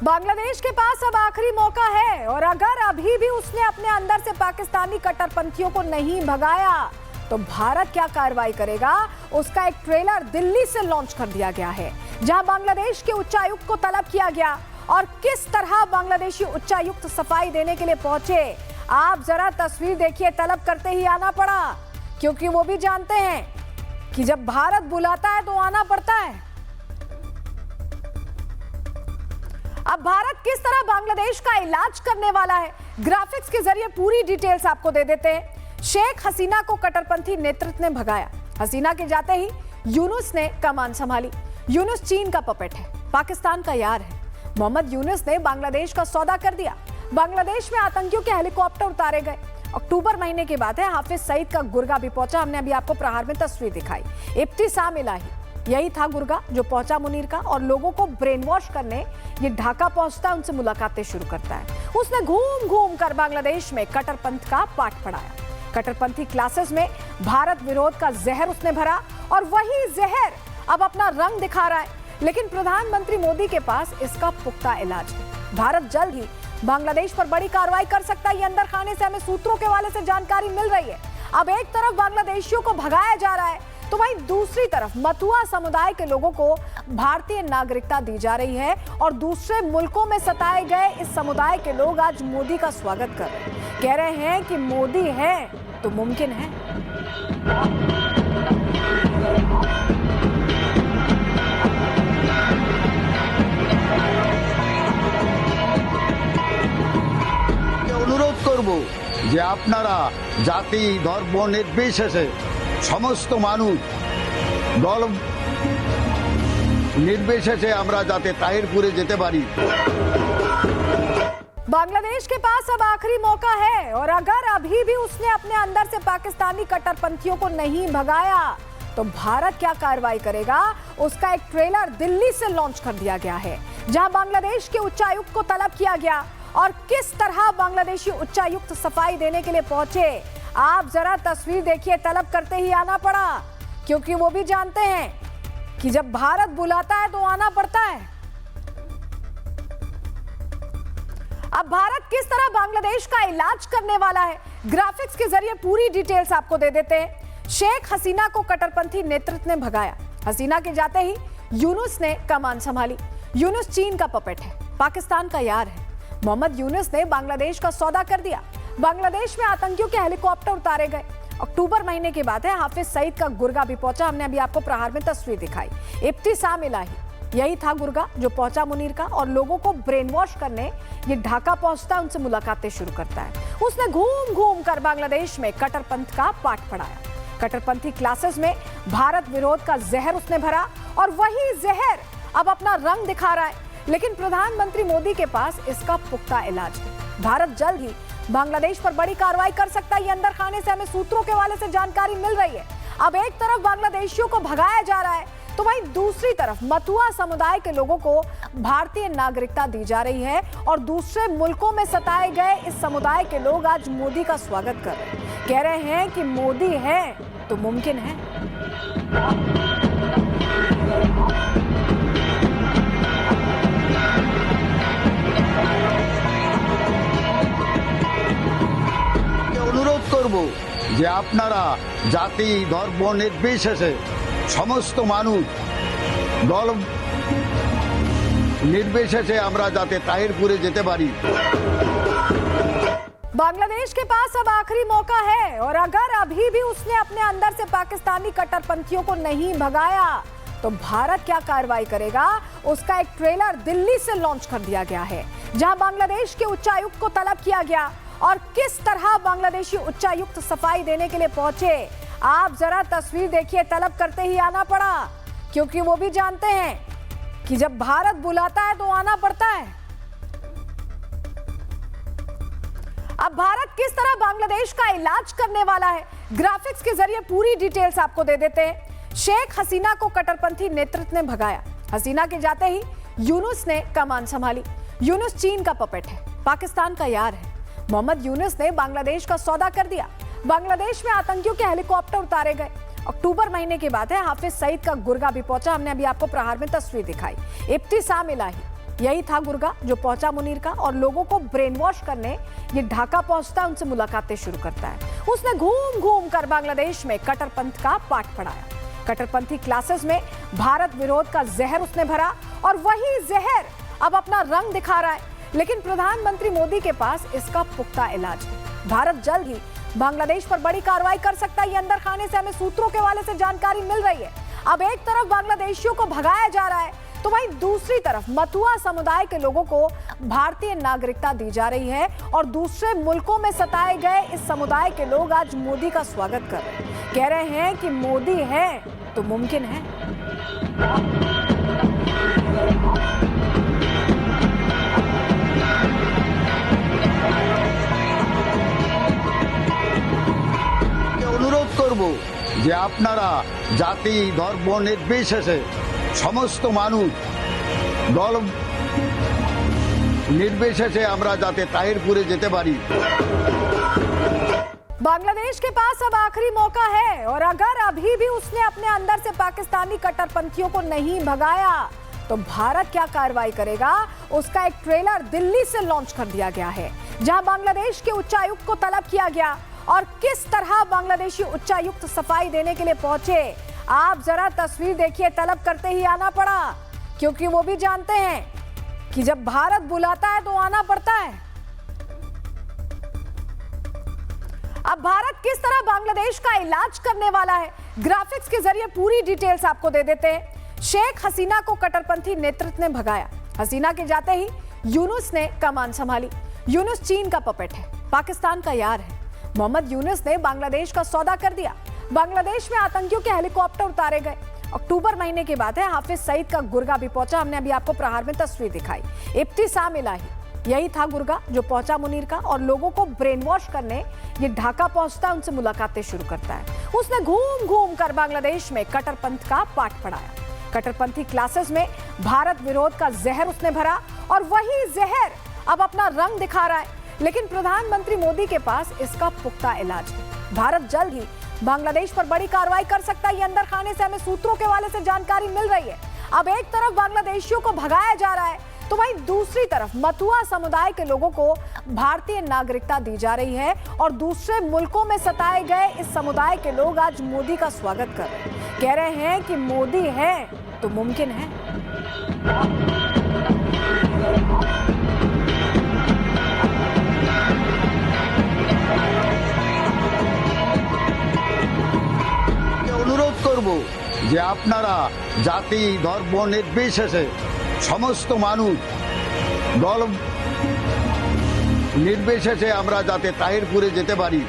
बांग्लादेश के पास अब आखिरी मौका है और अगर अभी भी उसने अपने अंदर से पाकिस्तानी कट्टरपंथियों को नहीं भगाया तो भारत क्या कार्रवाई करेगा, उसका एक ट्रेलर दिल्ली से लॉन्च कर दिया गया है, जहां बांग्लादेश के उच्चायुक्त को तलब किया गया और किस तरह बांग्लादेशी उच्चायुक्त सफाई देने के लिए पहुंचे। आप जरा तस्वीर देखिए। तलब करते ही आना पड़ा, क्योंकि वो भी जानते हैं कि जब भारत बुलाता है तो आना पड़ता है। अब भारत किस तरह बांग्लादेश का इलाज करने वाला है, ग्राफिक्स के जरिए पूरी डिटेल्स आपको दे देते हैं। शेख हसीना को कट्टरपंथी नेतृत्व ने भगाया। हसीना के जाते ही यूनुस ने कमान संभाली। यूनुस चीन का पपेट है, पाकिस्तान का यार है। मोहम्मद यूनुस ने बांग्लादेश का सौदा कर दिया। बांग्लादेश में आतंकियों के हेलीकॉप्टर उतारे गए। अक्टूबर महीने की बात है, हाफिज सईद का गुर्गा भी पहुंचा। हमने अभी आपको प्रहार में तस्वीर दिखाई। इब्तिसाम इलाही, यही था गुर्गा जो पहुंचा मुनीर का, और लोगों को ब्रेन वॉश करने ये ढाका पहुंचता है, उनसे मुलाकातें शुरू करता है। उसने घूम घूम कर बांग्लादेश में कट्टरपंथ का पाठ पढ़ाया। कट्टरपंथी क्लासेस में भारत विरोध का जहर उसने भरा और वही जहर अब अपना रंग दिखा रहा है। लेकिन प्रधानमंत्री मोदी के पास इसका पुख्ता इलाज है। भारत जल्द ही बांग्लादेश पर बड़ी कार्रवाई कर सकता है, ये अंदर खाने से हमें सूत्रों के हवाले से जानकारी मिल रही है। अब एक तरफ बांग्लादेशियों को भगाया जा रहा है, तो वहीं दूसरी तरफ मथुआ समुदाय के लोगों को भारतीय नागरिकता दी जा रही है और दूसरे मुल्कों में सताए गए इस समुदाय के लोग आज मोदी का स्वागत कर रहे हैं। कह रहे हैं कि मोदी है तो मुमकिन है। অনুরোধ করব যে আপনারা জাতি ধর্ম নির্বিশেষে সমস্ত মানুষ দল নির্বিশেষে আমরা যাতে তাহিরপুরে যেতে পারি। बांग्लादेश के पास अब आखिरी मौका है और अगर अभी भी उसने अपने अंदर से पाकिस्तानी कट्टरपंथियों को नहीं भगाया तो भारत क्या कार्रवाई करेगा, उसका एक ट्रेलर दिल्ली से लॉन्च कर दिया गया है, जहां बांग्लादेश के उच्चायुक्त को तलब किया गया और किस तरह बांग्लादेशी उच्चायुक्त सफाई देने के लिए पहुंचे। आप जरा तस्वीर देखिए। तलब करते ही आना पड़ा, क्योंकि वो भी जानते हैं कि जब भारत बुलाता है तो आना पड़ता है। अब भारत किस तरह बांग्लादेश का इलाज करने वाला है, ग्राफिक्स के जरिए पूरी डिटेल्स आपको दे देते हैं। शेख हसीना को कट्टरपंथी नेतृत्व ने भगाया। हसीना के जाते ही यूनुस ने कमान संभाली। यूनुस चीन का पपेट है, पाकिस्तान का यार है। मोहम्मद यूनुस ने बांग्लादेश का सौदा कर दिया। बांग्लादेश में आतंकियों के हेलीकॉप्टर उतारे गए। अक्टूबर महीने की बात है, हाफिज सईद का गुर्गा भी पहुंचा। हमने अभी आपको प्रहार में तस्वीर दिखाई। इब्तिसाम इलाही, यही था गुर्गा जो पहुंचा मुनीर का, और लोगों को ब्रेन वॉश करने ये ढाका पहुंचता है, उनसे मुलाकातें शुरू करता है। उसने घूम घूम कर बांग्लादेश में कट्टरपंथ का पाठ पढ़ाया। कट्टरपंथी क्लासेस में भारत विरोध का जहर उसने भरा और वही जहर अब अपना रंग दिखा रहा है। लेकिन प्रधानमंत्री मोदी के पास इसका पुख्ता इलाज है। भारत जल्द ही बांग्लादेश पर बड़ी कार्रवाई कर सकता है, ये अंदर खाने से हमें सूत्रों के हवाले से जानकारी मिल रही है। अब एक तरफ बांग्लादेशियों को भगाया जा रहा है, तो वहीं दूसरी तरफ मथुआ समुदाय के लोगों को भारतीय नागरिकता दी जा रही है और दूसरे मुल्कों में सताए गए इस समुदाय के लोग आज मोदी का स्वागत कर रहे हैं। कह रहे हैं कि मोदी है तो मुमकिन है। অনুরোধ করব যে আপনারা জাতি ধর্ম নির্বিশেষে সমস্ত মানুষ দল নির্বিশেষে আমরা যাতে তাহিরপুরে যেতে পারি। बांग्लादेश के पास अब आखिरी मौका है और अगर अभी भी उसने अपने अंदर से पाकिस्तानी कट्टरपंथियों को नहीं भगाया तो भारत क्या कार्रवाई करेगा, उसका एक ट्रेलर दिल्ली से लॉन्च कर दिया गया है, जहां बांग्लादेश के उच्चायुक्त को तलब किया गया और किस तरह बांग्लादेशी उच्चायुक्त सफाई देने के लिए पहुंचे। आप जरा तस्वीर देखिए। तलब करते ही आना पड़ा, क्योंकि वो भी जानते हैं कि जब भारत बुलाता है तो आना पड़ता है। अब भारत किस तरह बांग्लादेश का इलाज करने वाला है, ग्राफिक्स के जरिए पूरी डिटेल्स आपको दे देते हैं। शेख हसीना को कट्टरपंथी नेतृत्व ने भगाया। हसीना के जाते ही यूनुस ने कमान संभाली। यूनुस चीन का पपेट है, पाकिस्तान का यार है। मोहम्मद यूनुस ने बांग्लादेश का सौदा कर दिया। बांग्लादेश में आतंकियों के हेलीकॉप्टर उतारे गए। अक्टूबर महीने की बात है, हाफिज सईद का गुर्गा भी पहुंचा। हमने अभी आपको प्रहार में तस्वीर दिखाई। इब्तिसाम इलाही, यही था गुर्गा जो पहुंचा मुनीर का और लोगों को ब्रेन वॉश करने ये ढाका पहुंचता है, उनसे मुलाकातें शुरू करता है। उसने घूम घूम कर बांग्लादेश में कट्टरपंथ का पाठ पढ़ाया। कट्टरपंथी क्लासेस में भारत विरोध का जहर उसने भरा और वही जहर अब अपना रंग दिखा रहा है। लेकिन प्रधानमंत्री मोदी के पास इसका पुख्ता इलाज है। भारत जल्द ही बांग्लादेश पर बड़ी कार्रवाई कर सकता है, ये अंदर खाने से हमें सूत्रों के हवाले से जानकारी मिल रही है। अब एक तरफ बांग्लादेशियों को भगाया जा रहा है तो वहीं दूसरी तरफ मथुआ समुदाय के लोगों को भारतीय नागरिकता दी जा रही है और दूसरे मुल्कों में सताए गए इस समुदाय के लोग आज मोदी का स्वागत कर रहे हैं। कह रहे हैं कि मोदी है तो मुमकिन है। অনুরোধ করব যে আপনারা জাতি ধর্ম নির্বিশেষে সমস্ত মানুষ দল নির্বিশেষে আমরা যাতে তাহিরপুরে যেতে পারি। बांग्लादेश के पास अब आखिरी मौका है और अगर अभी भी उसने अपने अंदर से पाकिस्तानी कट्टरपंथियों को नहीं भगाया तो भारत क्या कार्रवाई करेगा, उसका एक ट्रेलर दिल्ली से लॉन्च कर दिया गया है, जहां बांग्लादेश के उच्चायुक्त को तलब किया गया और किस तरह बांग्लादेशी उच्चायुक्त सफाई देने के लिए पहुंचे। आप जरा तस्वीर देखिए, तलब करते ही आना पड़ा क्योंकि वो भी जानते हैं कि जब भारत बुलाता है तो आना पड़ता है। अब भारत किस तरह बांग्लादेश का इलाज करने वाला है, ग्राफिक्स के जरिए पूरी डिटेल्स आपको दे देते हैं। शेख हसीना को कट्टरपंथी नेतृत्व ने भगाया। हसीना के जाते ही यूनुस ने कमान संभाली। यूनुस चीन का पपेट है, पाकिस्तान का यार है। मोहम्मद यूनुस ने बांग्लादेश का सौदा कर दिया। बांग्लादेश में आतंकियों के हेलीकॉप्टर उतारे गए। अक्टूबर महीने की बात है, हाफिज सईद का गुर्गा भी पहुंचा। हमने अभी आपको प्रहार में तस्वीर दिखाई। इब्तिसाम इलाही, यही था गुर्गा जो पहुंचा मुनीर का और लोगों को ब्रेन वॉश करने ये ढाका पहुंचता है, उनसे मुलाकातें शुरू करता है। उसने घूम घूम कर बांग्लादेश में कट्टरपंथ का पाठ पढ़ाया। कट्टरपंथी क्लासेस में भारत विरोध का जहर उसने भरा और वही जहर अब अपना रंग दिखा रहा है। लेकिन प्रधानमंत्री मोदी के पास इसका पुख्ता इलाज है। भारत जल्द ही बांग्लादेश पर बड़ी कार्रवाई कर सकता है, ये अंदर खाने से हमें सूत्रों के हवाले से जानकारी मिल रही है। अब एक तरफ बांग्लादेशियों को भगाया जा रहा है तो वहीं दूसरी तरफ मथुआ समुदाय के लोगों को भारतीय नागरिकता दी जा रही है और दूसरे मुल्कों में सताए गए इस समुदाय के लोग आज मोदी का स्वागत कर रहे हैं। कह रहे हैं कि मोदी है तो मुमकिन है। অনুরোধ করব যে আপনারা জাতি ধর্ম নির্বিশেষে সমস্ত মানুষ দল নির্বিশেষে আমরা যাতে তাহিরপুরে যেতে পারি।